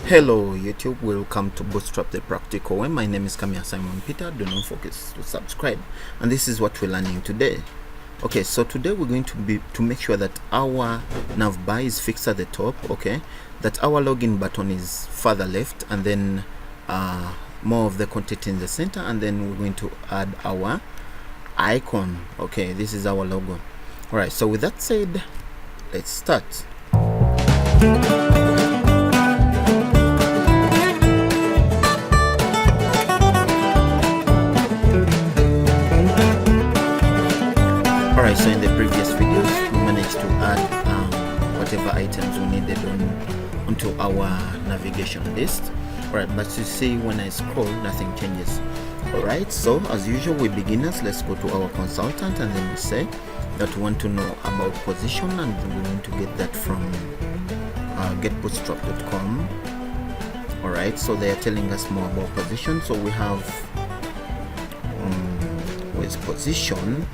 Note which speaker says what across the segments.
Speaker 1: Hello YouTube, welcome to Bootstrap the Practical Way. My name is Kamia Simon Peter. Do not forget to subscribe, and this is what we're learning today. Okay, so today we're going to make sure that our navbar is fixed at the top, okay, that our login button is further left, and then more of the content in the center, and then we're going to add our icon. Okay, this is our logo. All right, so with that said, let's start. Alright, so in the previous videos we managed to add whatever items we needed onto our navigation list. Alright, but you see when I scroll nothing changes. Alright, so as usual with beginners, let's go to our consultant and then we say that we want to know about position, and we're going to get that from getbootstrap.com. Alright, so they are telling us more about position. So we have with position,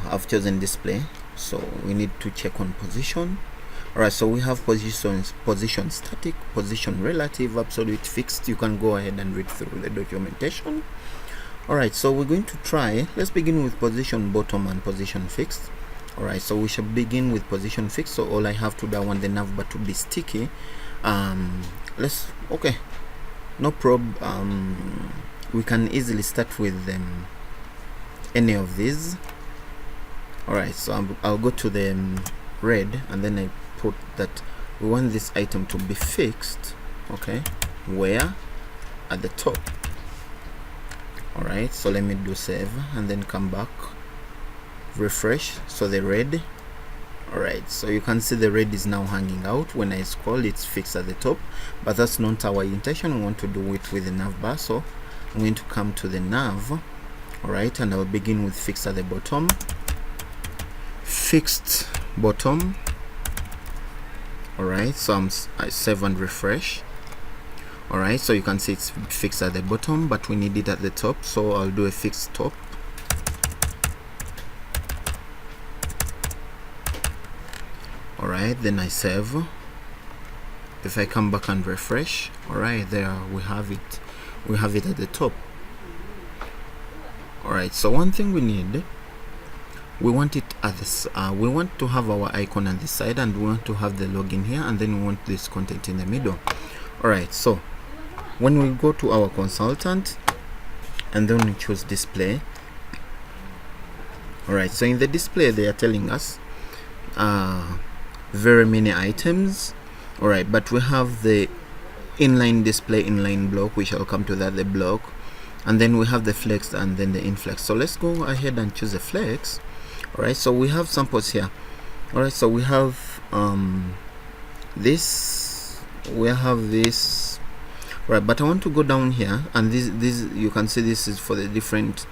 Speaker 1: I've chosen display, so we need to check on position. Alright, so we have position static, position relative, absolute, fixed. You can go ahead and read through the documentation. Alright, so we're going to try, let's begin with position bottom and position fixed. Alright, so we shall begin with position fixed. So all I have to do, I want the navbar to be sticky. Okay, no problem. We can easily start with any of these. Alright, so I'll go to the red, and then I put that we want this item to be fixed. Okay, where? At the top. Alright, so let me do save and then come back, refresh. So the red, alright, so you can see the red is now hanging out. When I scroll, it's fixed at the top, but that's not our intention. We want to do it with the navbar, so I'm going to come to the nav. Alright, and I'll begin with fixed at the bottom. Fixed bottom. Alright, so I save and refresh. Alright, so you can see it's fixed at the bottom, but we need it at the top, so I'll do a fixed top. Alright, then I save. If I come back and refresh, alright, there we have it. We have it at the top. Alright, so one thing we need, we want it at this we want to have our icon on this side, and we want to have the login here, and then we want this content in the middle. Alright, so when we go to our consultant and then we choose display, alright, so in the display they are telling us very many items. Alright, but we have the inline display, inline block, we shall come to that, the block, and then we have the flex and then the inflex. So let's go ahead and choose a flex. Alright, so we have samples here. Alright, so we have this, we have this. Right, but I want to go down here, and this you can see this is for the different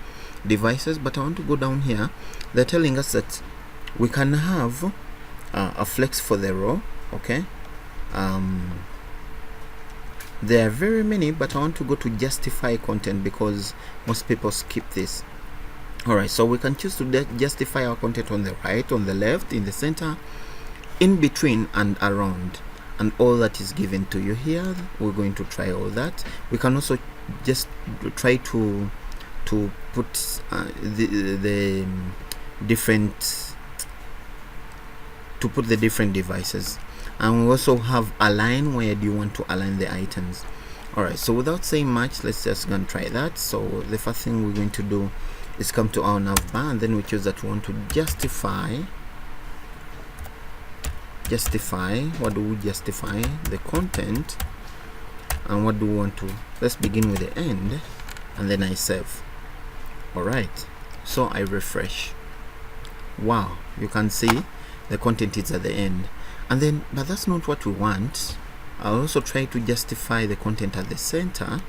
Speaker 1: devices, but I want to go down here. They're telling us that we can have a flex for the row. Okay, there are very many, but I want to go to justify content because most people skip this. Alright, so we can choose to justify our content on the right, on the left, in the center, in between, and around, and all that is given to you here. We're going to try all that. We can also just try to put the different devices, and we also have align. Where do you want to align the items? Alright, so without saying much, let's just go and try that. So the first thing we're going to do is come to our navbar, and then we choose that we want to justify. What do we justify? The content. And what do we want to, let's begin with the end, and then I save. Alright, so I refresh. Wow, you can see the content is at the end, and then, but that's not what we want. I'll also try to justify the content at the center,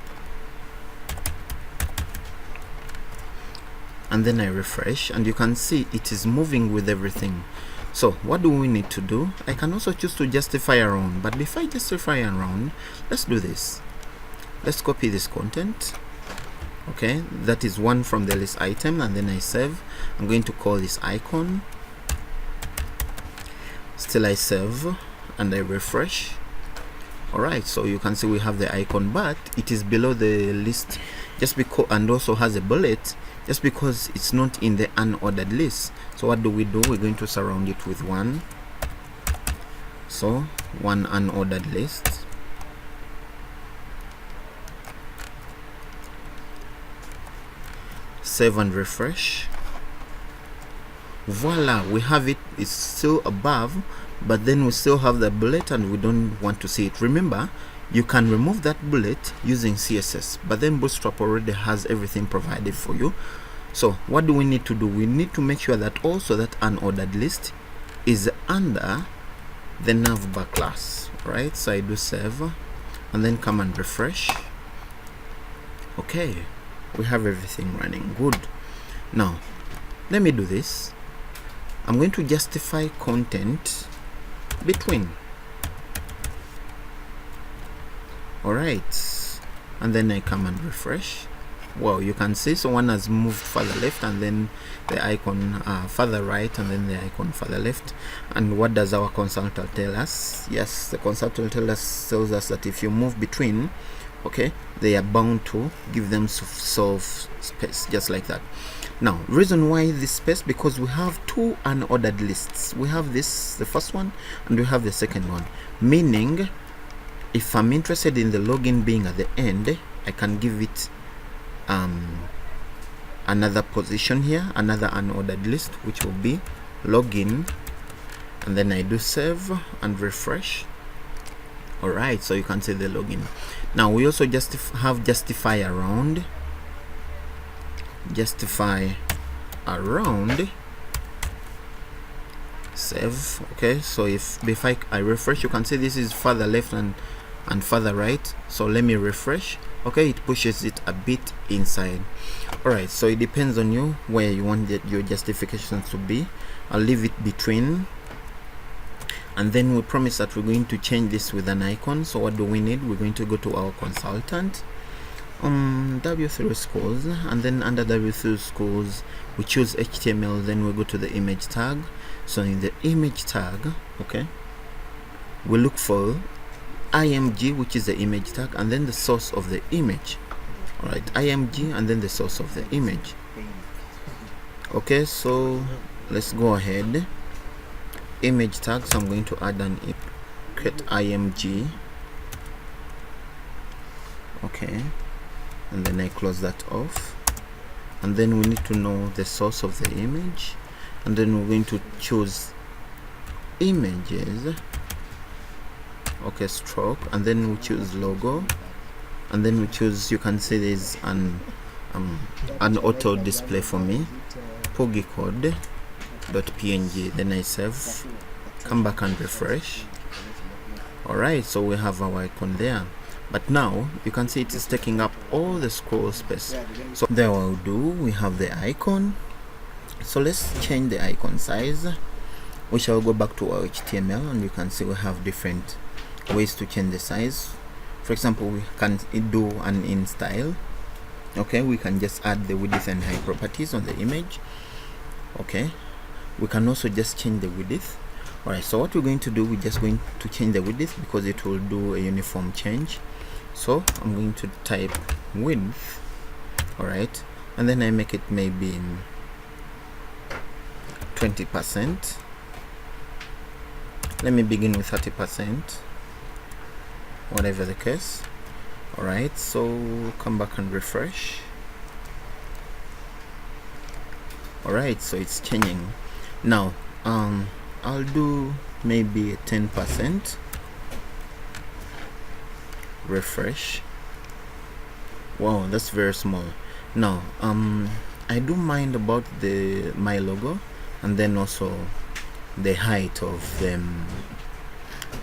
Speaker 1: and then I refresh, and you can see it is moving with everything. So what do we need to do? I can also choose to justify around, but before I justify around, let's do this. Let's copy this content. Okay, that is one from the list item, and then I save. I'm going to call this icon. Still I save and I refresh. Alright, so you can see we have the icon, but it is below the list just because, and also has a bullet just because it's not in the unordered list. So what do? We're going to surround it with one. So one unordered list. Save and refresh. Voila, we have it. It's still above, but then we still have the bullet and we don't want to see it. Remember, you can remove that bullet using CSS, but then Bootstrap already has everything provided for you. So what do we need to do? We need to make sure that also that unordered list is under the navbar class, right? So I do save and then come and refresh. Okay, we have everything running good. Now let me do this. I'm going to justify content between. Alright, and then I come and refresh. Wow, you can see someone has moved further left, and then the icon further right, and then the icon further left. And what does our consultant tell us? Yes, the consultant tells us that if you move between, okay, they are bound to give them solve space, just like that. Now, reason why this space, because we have two unordered lists. We have this, the first one, and we have the second one, meaning if I'm interested in the login being at the end, I can give it another position here, another unordered list, which will be login, and then I do save and refresh. Alright, so you can see the login. Now we also have justify around, save. Okay, so if I refresh, you can see this is further left and further right. So let me refresh. Okay, it pushes it a bit inside. Alright, so it depends on you where you want your justifications to be. I'll leave it between, and then we promise that we're going to change this with an icon. So what do we need? We're going to go to our consultant, W3 schools, and then under W3 schools we choose HTML, then we go to the image tag. So in the image tag, okay, we look for img, which is the image tag, and then the source of the image. Alright, img and then the source of the image. Okay, so let's go ahead. Image tag, so I'm going to add an create img. Okay, and then I close that off, and then we need to know the source of the image, and then we're going to choose images. Okay, stroke, and then we choose logo, and then we choose, you can see there's an auto display for me, pogicode.png. then I save, come back and refresh. Alright, so we have our icon there, but now you can see it is taking up all the scroll space. So there will do, we have the icon. So let's change the icon size. We shall go back to our HTML, and you can see we have different ways to change the size. For example, we can do an in style. Okay, we can just add the width and height properties on the image. Okay, we can also just change the width. Alright, so what we're going to do, we're just going to change the width because it will do a uniform change. So I'm going to type width. Alright, and then I make it maybe 20%. Let me begin with 30%, whatever the case. Alright, so come back and refresh. Alright, so it's changing now. I'll do maybe 10%. Refresh. Wow, that's very small. Now I do mind about my logo, and then also the height of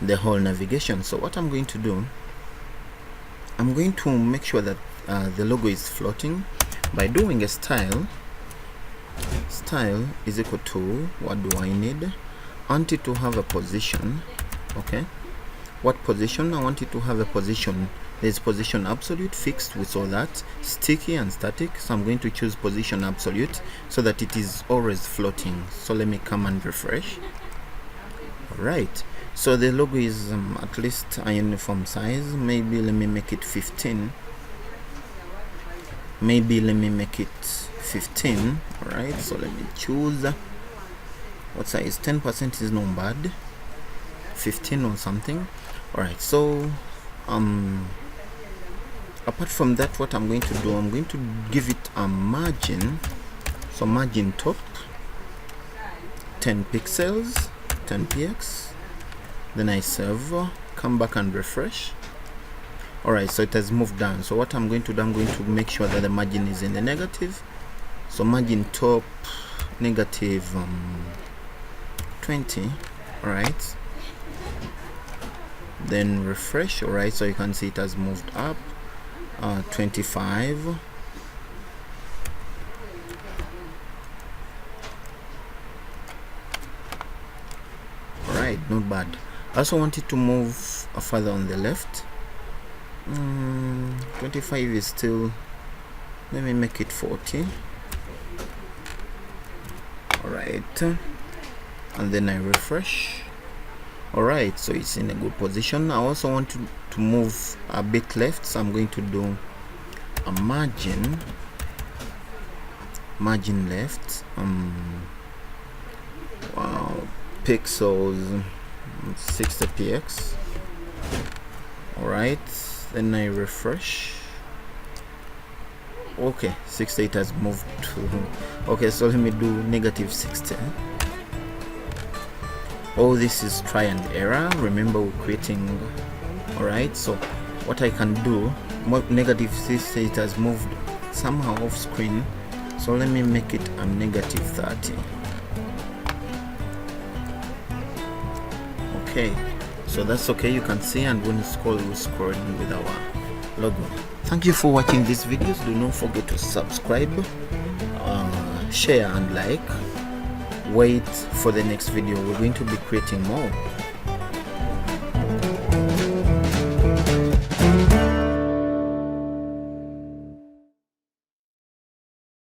Speaker 1: the whole navigation. So what I'm going to do, I'm going to make sure that the logo is floating by doing a style is equal to, what do I need? I want it to have a position. Okay, what position? I want it to have a position There's position absolute, fixed, we saw that, sticky and static. So I'm going to choose position absolute so that it is always floating. So let me come and refresh. Alright, so the logo is at least a uniform size. Maybe let me make it 15. Alright, so let me choose what size. 10% is not bad, 15 or something. Alright, so apart from that, what I'm going to do, I'm going to give it a margin. So margin top 10 pixels, 10 px. Then I save, come back and refresh. Alright, so it has moved down. So what I'm going to do, I'm going to make sure that the margin is in the negative. So margin top negative 20. Alright, then refresh. Alright, so you can see it has moved up 25. Alright, not bad. I also want it to move further on the left. 25 is still, let me make it 40. Alright, and then I refresh. Alright, so it's in a good position. I also want to move a bit left, so I'm going to do a margin left, pixels 60 px. Alright, then I refresh. Okay, 60, it has moved to, okay, so let me do negative 60. All this is try and error. Remember, we're creating. Alright, so what I can do, negative 60, it has moved somehow off screen, so let me make it a negative 30. Okay, so that's okay, you can see, and when you scroll, we're scrolling with our logo. Thank you for watching these videos. Do not forget to subscribe, share and like. Wait for the next video, we're going to be creating more.